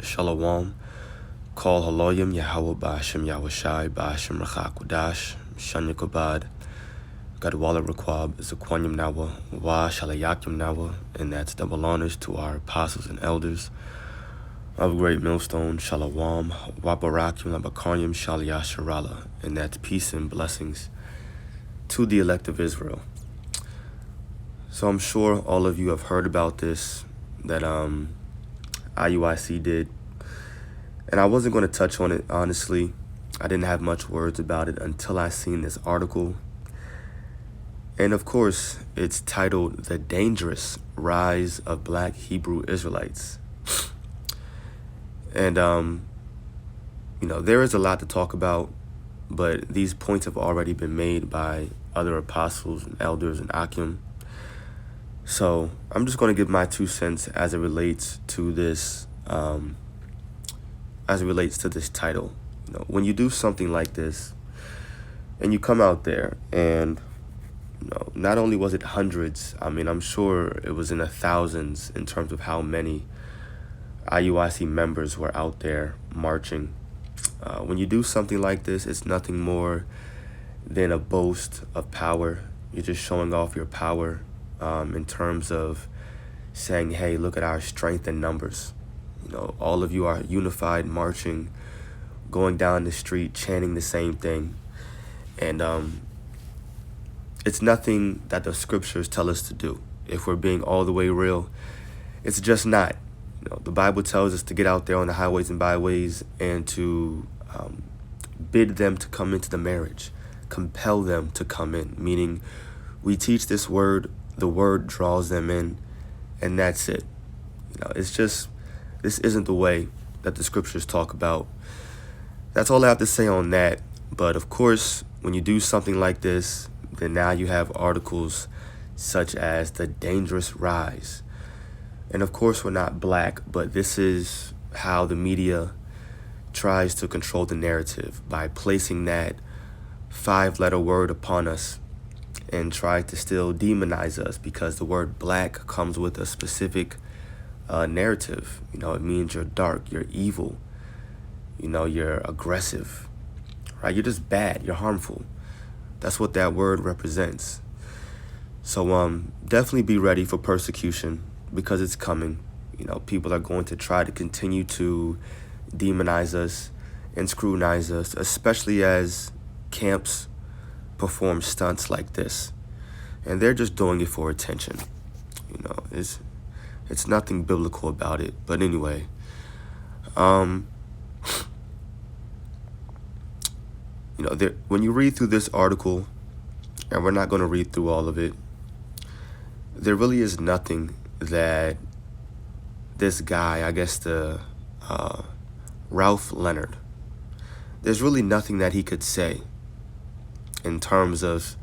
Shalom. Call Haloyim Yahweh Ba'ashem Yahushai Ba'ashem Rachak Wadash Shanya Kobad Gadwala Rakwab Zakwanyam Nawa Wa Shalayakim Nawa, and that's double honors to our apostles and elders of Great Millstone, Shalom, Wabarakim Labakanyam Shalayasharala, and that's peace and blessings to the elect of Israel. So I'm sure all of you have heard about this that IUIC did, and I wasn't going to touch on it, honestly. I didn't have much words about it until I seen this article. And of course, it's titled The Dangerous Rise of Black Hebrew Israelites. And, there is a lot to talk about, but these points have already been made by other apostles and elders and Akim. So I'm just going to give my 2 cents as it relates to this, title. When you do something like this and you come out there and, not only was it hundreds, I'm sure it was in the thousands in terms of how many IUIC members were out there marching. When you do something like this, it's nothing more than a boast of power. You're just showing off your power in terms of saying, hey, look at our strength in numbers. All of you are unified, marching, going down the street, chanting the same thing. And it's nothing that the scriptures tell us to do. If we're being all the way real, it's just not. The Bible tells us to get out there on the highways and byways and to bid them to come into the marriage, compel them to come in, meaning we teach this word, the word draws them in, and that's it. It's just, this isn't the way that the scriptures talk about. That's all I have to say on that. But of course, when you do something like this, then now you have articles such as The Dangerous Rise. And of course, we're not black, but this is how the media tries to control the narrative by placing that 5-letter word upon us and try to still demonize us because the word black comes with a specific narrative. It means you're dark, you're evil, you're aggressive, right? You're just bad, you're harmful. That's what that word represents. So definitely be ready for persecution because it's coming. People are going to try to continue to demonize us and scrutinize us, especially as camps perform stunts like this. And they're just doing it for attention. It's nothing biblical about it. But anyway, when you read through this article, and we're not going to read through all of it, there really is nothing that this guy, I guess the Ralph Leonard, there's really nothing that he could say in terms of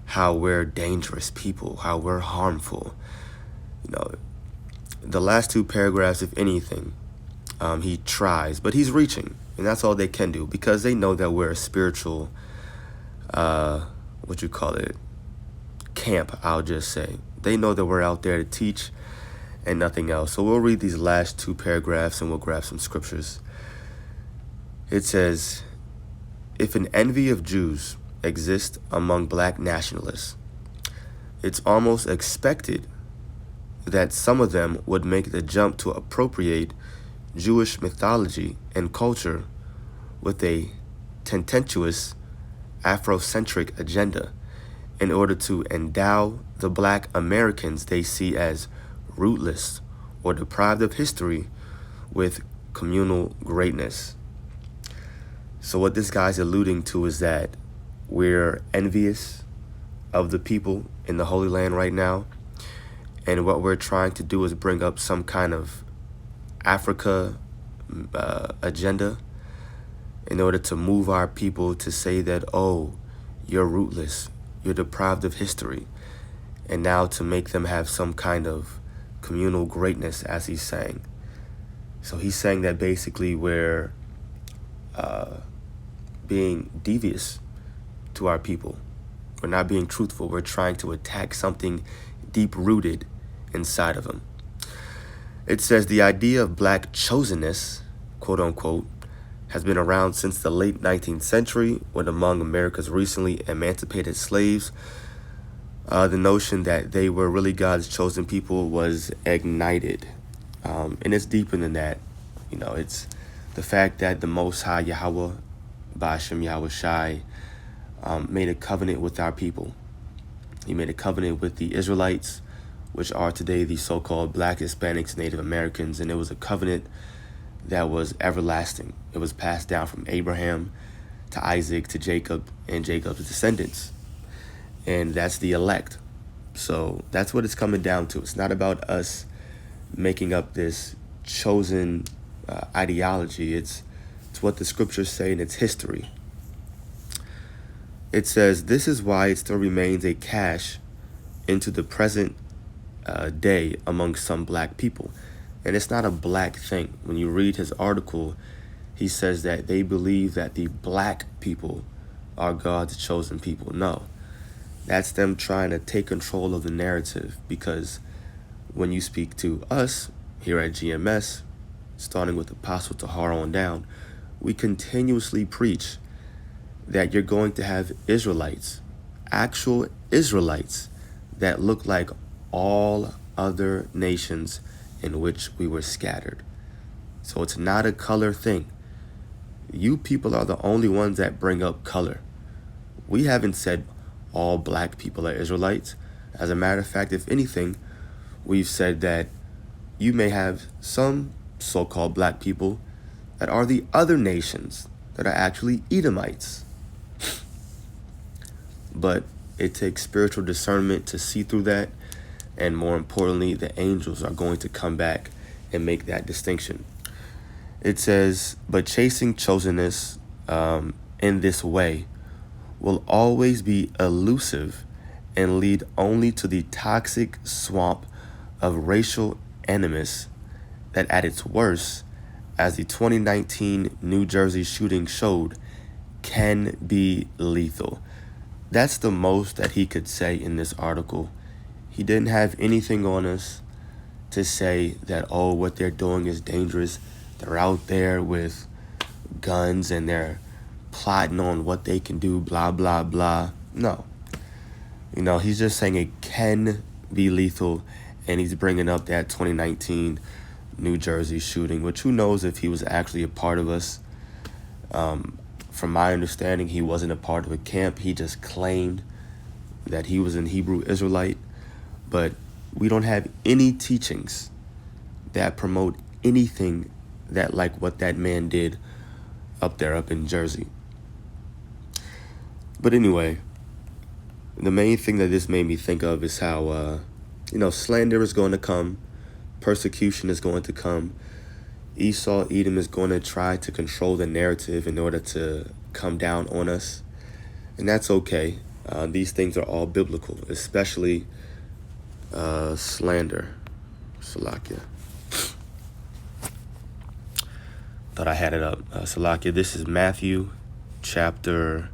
how we're dangerous people, how we're harmful. The last 2 paragraphs, if anything, he tries, but he's reaching, and that's all they can do because they know that we're a spiritual, camp, I'll just say. They know that we're out there to teach and nothing else. So we'll read these last 2 paragraphs and we'll grab some scriptures. It says, if an envy of Jews exists among black nationalists, it's almost expected that some of them would make the jump to appropriate Jewish mythology and culture with a tententious Afrocentric agenda in order to endow the black Americans they see as rootless or deprived of history with communal greatness. So what this guy's alluding to is that we're envious of the people in the Holy Land right now, and what we're trying to do is bring up some kind of Africa agenda in order to move our people to say that, oh, you're rootless, you're deprived of history, and now to make them have some kind of communal greatness, as he's saying. So he's saying that basically we're being devious to our people. We're not being truthful. We're trying to attack something deep-rooted inside of them. It says the idea of black chosenness, quote unquote, has been around since the late 19th century when among America's recently emancipated slaves, the notion that they were really God's chosen people was ignited. And it's deeper than that. It's the fact that the Most High Yahweh, Bashem Yahweh Shai, made a covenant with our people. He made a covenant with the Israelites, which are today the so-called Black Hispanics, Native Americans, and it was a covenant that was everlasting. It was passed down from Abraham to Isaac to Jacob and Jacob's descendants. And that's the elect. So that's what it's coming down to. It's not about us making up this chosen ideology. It's what the scriptures say, and it's history. It says, this is why it still remains a cache into the present day among some black people. And it's not a black thing. When you read his article, he says that they believe that the black people are God's chosen people. No, that's them trying to take control of the narrative, because when you speak to us here at GMS, starting with Apostle Tahar on down, we continuously preach that you're going to have Israelites, actual Israelites, that look like all other nations in which we were scattered. So it's not a color thing. You people are the only ones that bring up color. We haven't said all black people are Israelites. As a matter of fact, if anything, we've said that you may have some so-called black people that are the other nations that are actually Edomites. But it takes spiritual discernment to see through that. And more importantly, the angels are going to come back and make that distinction. It says, but chasing chosenness in this way will always be elusive and lead only to the toxic swamp of racial animus that at its worst, as the 2019 New Jersey shooting showed, can be lethal. That's the most that he could say in this article. He didn't have anything on us to say that, oh, what they're doing is dangerous. They're out there with guns and they're plotting on what they can do, blah, blah, blah. No. He's just saying it can be lethal, and he's bringing up that 2019 New Jersey shooting, which who knows if he was actually a part of us. From my understanding, he wasn't a part of a camp. He just claimed that he was an Hebrew Israelite. But we don't have any teachings that promote anything that like what that man did up in Jersey. But anyway, the main thing that this made me think of is how, slander is going to come. Persecution is going to come. Esau, Edom is going to try to control the narrative in order to come down on us. And that's okay. These things are all biblical, especially slander. Salakia. Thought I had it up. Salakia, this is Matthew chapter,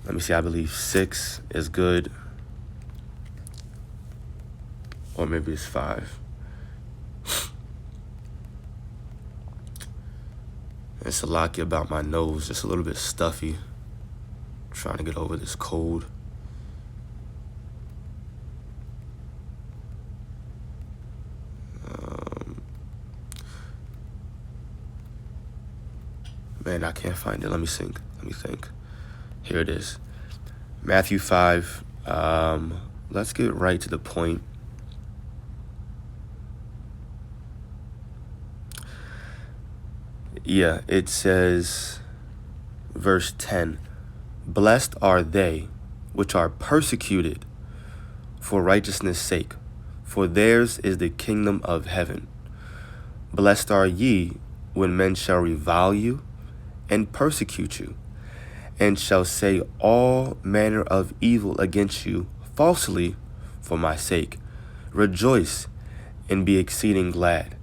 I believe 6 is good. Or maybe it's 5. And Salakia about my nose, just a little bit stuffy. Trying to get over this cold. Man, I can't find it. Let me think. Here it is. Matthew 5. Let's get right to the point. Yeah, it says, verse 10, blessed are they which are persecuted for righteousness' sake, for theirs is the kingdom of heaven. Blessed are ye when men shall revile you and persecute you, and shall say all manner of evil against you falsely for my sake. Rejoice and be exceeding glad,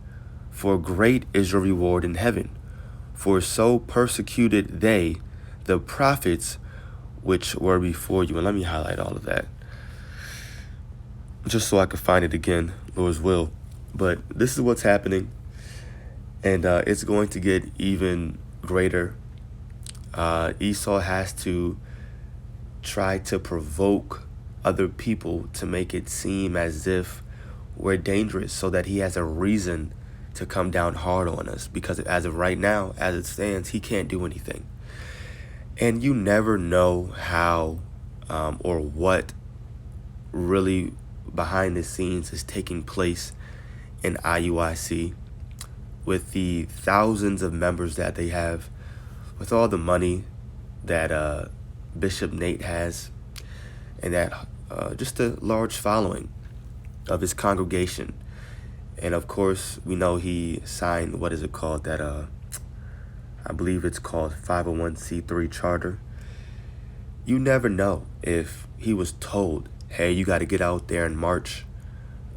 for great is your reward in heaven. For so persecuted they the prophets which were before you. And let me highlight all of that, just so I can find it again, Lord's will. But this is what's happening, and it's going to get even greater. Esau has to try to provoke other people to make it seem as if we're dangerous, so that he has a reason to come down hard on us, because as of right now, as it stands, he can't do anything. And you never know how or what really behind the scenes is taking place in IUIC, with the thousands of members that they have, with all the money that Bishop Nate has, and that just a large following of his congregation. And of course, we know he signed, what is it called, that I believe it's called 501c3 charter. You never know if he was told, hey, you got to get out there and march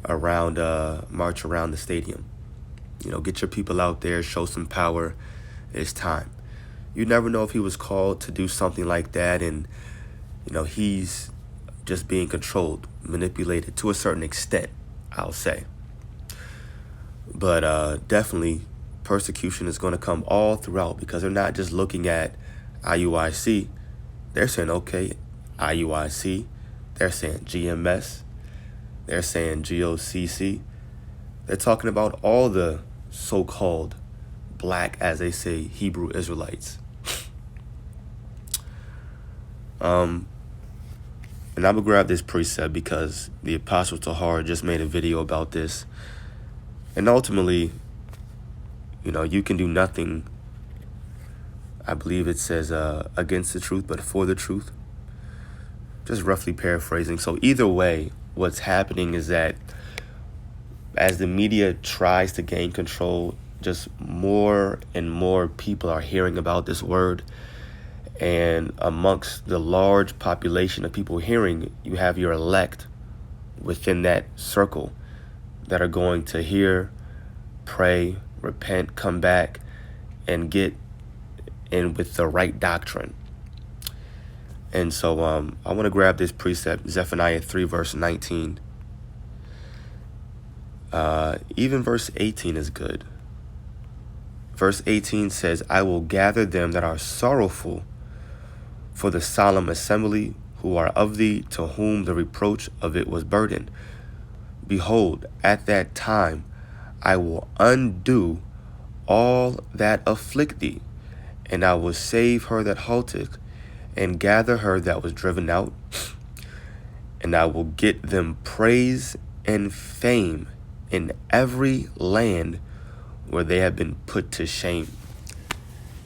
around the stadium. Get your people out there, show some power. It's time. You never know if he was called to do something like that, and he's just being controlled, manipulated to a certain extent, I'll say. But definitely persecution is going to come all throughout, because they're not just looking at IUIC. They're saying, okay, IUIC. They're saying GMS. They're saying GOCC. They're talking about all the so-called black, as they say, Hebrew Israelites. And I'm going to grab this precept because the Apostle Tahar just made a video about this. And ultimately, you can do nothing, I believe it says, against the truth, but for the truth. Just roughly paraphrasing. So either way, what's happening is that as the media tries to gain control, just more and more people are hearing about this word. And amongst the large population of people hearing, you have your elect within that circle that are going to hear, pray, repent, come back, and get in with the right doctrine. And so I want to grab this precept, Zephaniah 3, verse 19. Even verse 18 is good. Verse 18 says, I will gather them that are sorrowful for the solemn assembly, who are of thee, to whom the reproach of it was burdened. Behold, at that time I will undo all that afflict thee, and I will save her that halteth, and gather her that was driven out, and I will get them praise and fame in every land where they have been put to shame.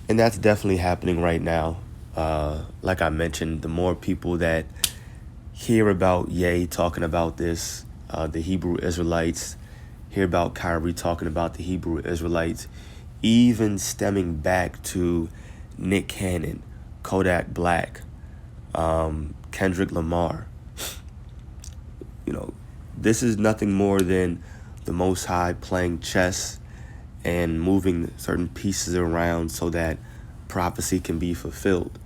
And that's definitely happening right now. Like I mentioned, the more people that hear about Ye talking about this, the Hebrew Israelites, hear about Kyrie talking about the Hebrew Israelites, even stemming back to Nick Cannon, Kodak Black, Kendrick Lamar. This is nothing more than the Most High playing chess and moving certain pieces around so that prophecy can be fulfilled.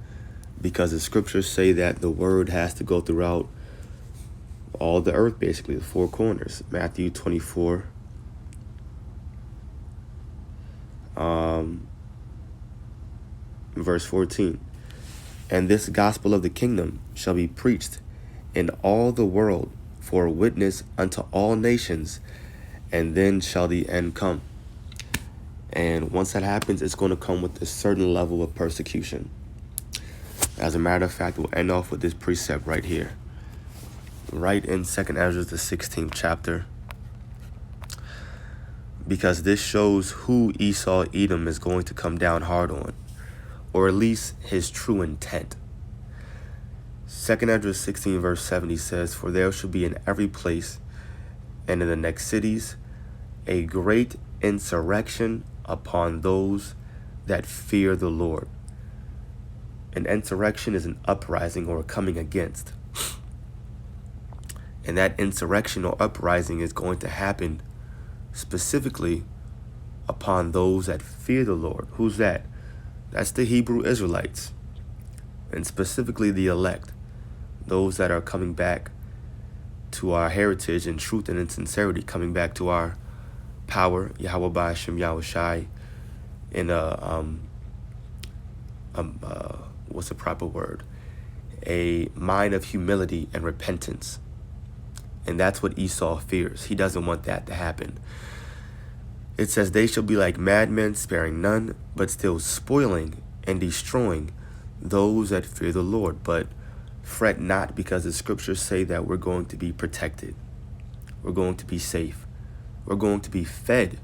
Because the scriptures say that the word has to go throughout all the earth, basically, the four corners. Matthew 24. Verse 14. And this gospel of the kingdom shall be preached in all the world for a witness unto all nations, and then shall the end come. And once that happens, it's going to come with a certain level of persecution. As a matter of fact, we'll end off with this precept right here. Right in 2nd Ezra, the 16th chapter. Because this shows who Esau Edom is going to come down hard on. Or at least his true intent. 2nd Ezra 16 verse 70 says, For there shall be in every place and in the next cities a great insurrection upon those that fear the Lord. An insurrection is an uprising or a coming against. And that insurrection or uprising is going to happen specifically upon those that fear the Lord. Who's that? That's the Hebrew Israelites. And specifically the elect. Those that are coming back to our heritage in truth and in sincerity, coming back to our power, Yahweh Ba'ashem Yahweh Shai, in what's the proper word? A mind of humility and repentance. And that's what Esau fears. He doesn't want that to happen. It says, they shall be like madmen, sparing none, but still spoiling and destroying those that fear the Lord. But fret not, because the scriptures say that we're going to be protected. We're going to be safe. We're going to be fed.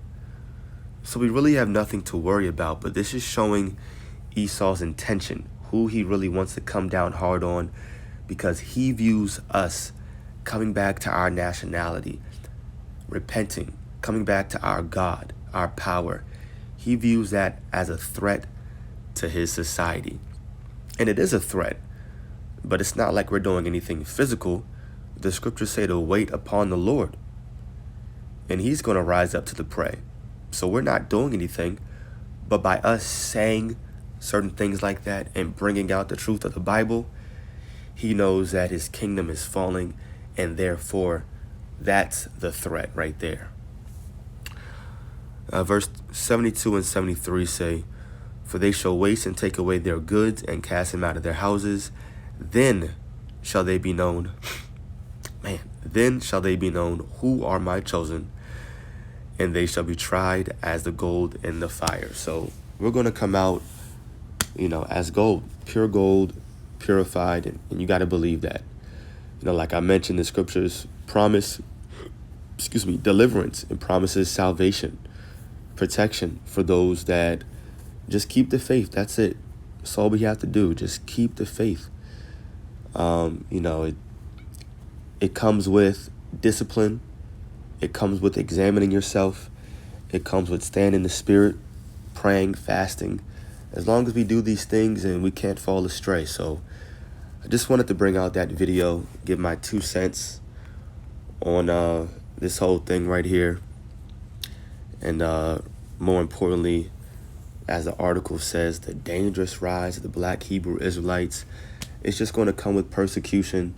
So we really have nothing to worry about. But this is showing Esau's intention, who he really wants to come down hard on, because he views us coming back to our nationality, repenting, coming back to our God, our power. He views that as a threat to his society. And it is a threat, but it's not like we're doing anything physical. The scriptures say to wait upon the Lord, and he's going to rise up to the prey. So we're not doing anything, but by us saying certain things like that and bringing out the truth of the Bible, he knows that his kingdom is falling, and therefore that's the threat right there. Verse 72 and 73 say, for they shall waste and take away their goods and cast them out of their houses. Then shall they be known, then shall they be known who are my chosen, and they shall be tried as the gold in the fire. So we're going to come out, as gold, pure gold, purified, and you got to believe that. Like I mentioned, the scriptures promise, deliverance, and promises salvation, protection for those that just keep the faith. That's it. That's all we have to do. Just keep the faith. It comes with discipline. It comes with examining yourself. It comes with staying in the spirit, praying, fasting. As long as we do these things, and we can't fall astray. So I just wanted to bring out that video, give my 2 cents on this whole thing right here. And more importantly, as the article says, the dangerous rise of the black Hebrew Israelites. It's just going to come with persecution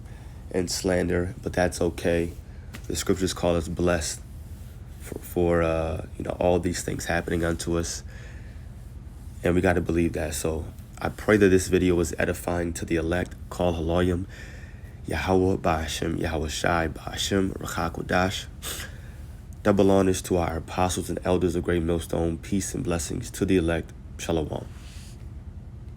and slander, but that's okay. The scriptures call us blessed for all these things happening unto us, and we got to believe that. So I pray that this video was edifying to the elect. Call Haloyim, Yahweh Ba'ashem, Yahweh Shai Ba'ashem, Rachakodash. Double honors to our apostles and elders of Great Millstone. Peace and blessings to the elect. Shalom.